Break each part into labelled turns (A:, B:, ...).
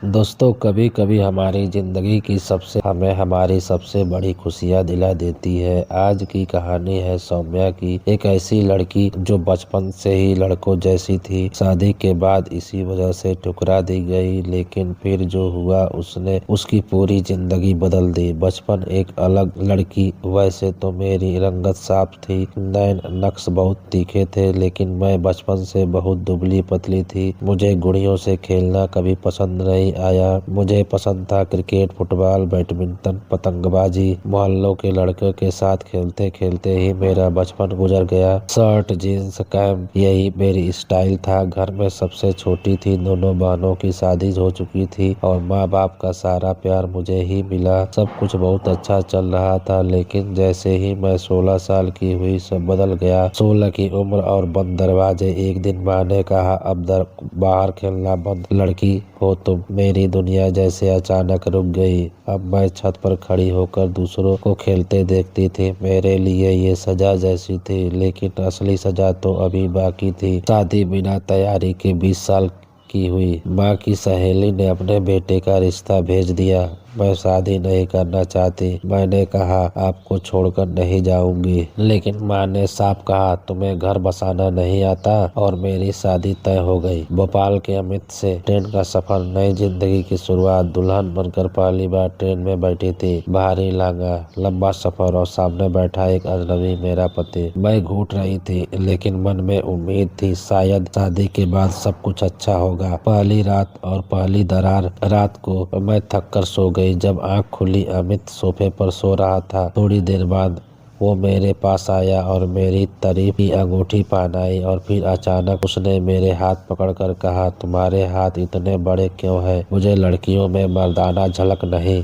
A: दोस्तों, कभी कभी हमारी ज़िंदगी की हमें हमारी सबसे बड़ी खुशियाँ दिला देती है। आज की कहानी है सौम्या की, एक ऐसी लड़की जो बचपन से ही लड़कों जैसी थी। शादी के बाद इसी वजह से ठुकरा दी गई, लेकिन फिर जो हुआ उसने उसकी पूरी जिंदगी बदल दी। बचपन एक अलग लड़की, वैसे तो मेरी रंगत साफ थी, नैन नक्श बहुत तीखे थे, लेकिन मैं बचपन से बहुत दुबली पतली थी। मुझे गुड़ियों से खेलना कभी पसंद नहीं आया। मुझे पसंद था क्रिकेट, फुटबॉल, बैडमिंटन, पतंगबाजी। मोहल्लों के लड़कों के साथ खेलते खेलते ही मेरा बचपन गुजर गया। शर्ट, जीन्स, कैप, यही मेरी स्टाइल था। घर में सबसे छोटी थी, दोनों बहनों की शादी हो चुकी थी और माँ बाप का सारा प्यार मुझे ही मिला। सब कुछ बहुत अच्छा चल रहा था, लेकिन जैसे ही मैं 16 साल की हुई सब बदल गया। 16 की उम्र और बंद दरवाजे। एक दिन माँ ने कहा, अब बाहर खेलना बंद, लड़की हो तुम। मेरी दुनिया जैसे अचानक रुक गई। अब मैं छत पर खड़ी होकर दूसरों को खेलते देखती थी। मेरे लिए ये सजा जैसी थी, लेकिन असली सजा तो अभी बाकी थी। शादी बिना तैयारी के 20 साल की हुई। माँ की सहेली ने अपने बेटे का रिश्ता भेज दिया। मैं शादी नहीं करना चाहती। मैंने कहा, आपको छोड़कर नहीं जाऊंगी, लेकिन माँ ने साफ कहा, तुम्हें घर बसाना नहीं आता, और मेरी शादी तय हो गई। भोपाल के अमित से ट्रेन का सफर, नई जिंदगी की शुरुआत। दुल्हन बनकर पहली बार ट्रेन में बैठी थी। भारी लांगा, लंबा सफर और सामने बैठा एक अजनबी, मेरा पति। मैं घूट रही थी, लेकिन मन में उम्मीद थी, शायद शादी के बाद सब कुछ अच्छा होगा। पहली रात और पहली दरार रात को मैं थक कर सो गई। जब आंख खुली, अमित सोफे पर सो रहा था। थोड़ी देर बाद वो मेरे पास आया और मेरी तारीफ की अंगूठी पहनाई, और फिर अचानक उसने मेरे हाथ पकड़कर कहा, तुम्हारे हाथ इतने बड़े क्यों हैं? मुझे लड़कियों में मर्दाना झलक नहीं।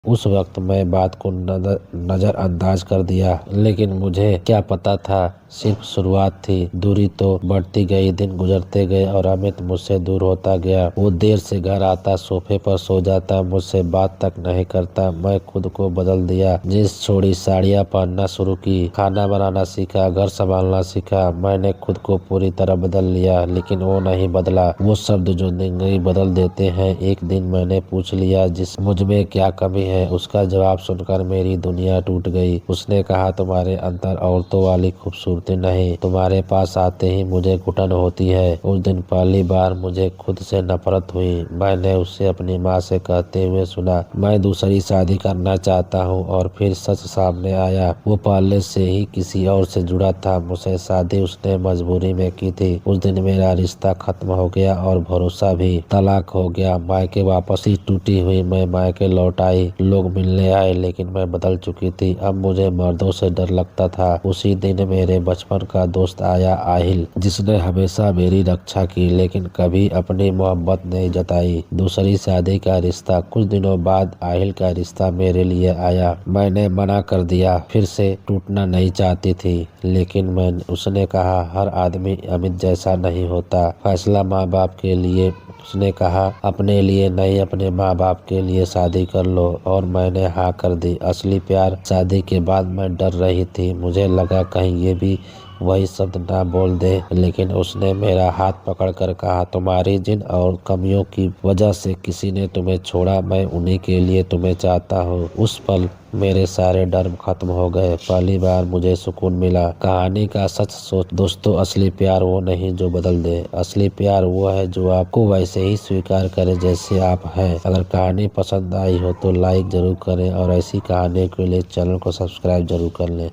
A: उस वक्त मैं बात को नजरअंदाज कर दिया, लेकिन मुझे क्या पता था, सिर्फ शुरुआत थी। दूरी तो बढ़ती गई, दिन गुजरते गए और अमित मुझसे दूर होता गया। वो देर से घर आता, सोफे पर सो जाता, मुझसे बात तक नहीं करता। मैं खुद को बदल दिया। जींस छोड़ी, साड़ियाँ पहनना शुरू की, खाना बनाना सीखा, घर संभालना सीखा। मैंने खुद को पूरी तरह बदल लिया, लेकिन वो नहीं बदला। वो शब्द जो जिंदगी बदल देते हैं। एक दिन मैंने पूछ लिया, जिस मुझ में क्या कमी है? उसका जवाब सुनकर मेरी दुनिया टूट गई। उसने कहा, तुम्हारे अंदर औरतों वाली खूबसूरती नहीं, तुम्हारे पास आते ही मुझे घुटन होती है। उस दिन पहली बार मुझे खुद से नफरत हुई। मैंने उसे अपनी माँ से कहते हुए सुना, मैं दूसरी शादी करना चाहता हूँ, और फिर सच सामने आया। वो पहले से ही किसी और से जुड़ा था। मुझसे शादी उसने मजबूरी में की थी। उस दिन मेरा रिश्ता खत्म हो गया और भरोसा भी। तलाक हो गया। मायके वापसी टूटी हुई। मैं मायके लौट आई। लोग मिलने आए, लेकिन मैं बदल चुकी थी। अब मुझे मर्दों से डर लगता था। उसी दिन मेरे बचपन का दोस्त आया, आहिल, जिसने हमेशा मेरी रक्षा की, लेकिन कभी अपनी मोहब्बत नहीं जताई। दूसरी शादी का रिश्ता। कुछ दिनों बाद आहिल का रिश्ता मेरे लिए आया। मैंने मना कर दिया, फिर से टूटना नहीं चाहती थी, लेकिन उसने कहा, हर आदमी अमित जैसा नहीं होता। फैसला माँ बाप के लिए। उसने कहा, अपने लिए नहीं, अपने माँ बाप के लिए शादी कर लो, और मैंने हाँ कर दी। असली प्यार। शादी के बाद मैं डर रही थी। मुझे लगा कहीं ये भी वही शब्द ना बोल दे, लेकिन उसने मेरा हाथ पकड़कर कहा, तुम्हारी जिन और कमियों की वजह से किसी ने तुम्हें छोड़ा, मैं उन्हीं के लिए तुम्हें चाहता हूँ। उस पल मेरे सारे डर खत्म हो गए। पहली बार मुझे सुकून मिला। कहानी का सच सोच दोस्तों, असली प्यार वो नहीं जो बदल दे। असली प्यार वो है जो आपको वैसे ही स्वीकार करे जैसे आप हैं। अगर कहानी पसंद आई हो तो लाइक जरूर करें, और ऐसी कहानी के लिए चैनल को सब्सक्राइब जरूर कर लें।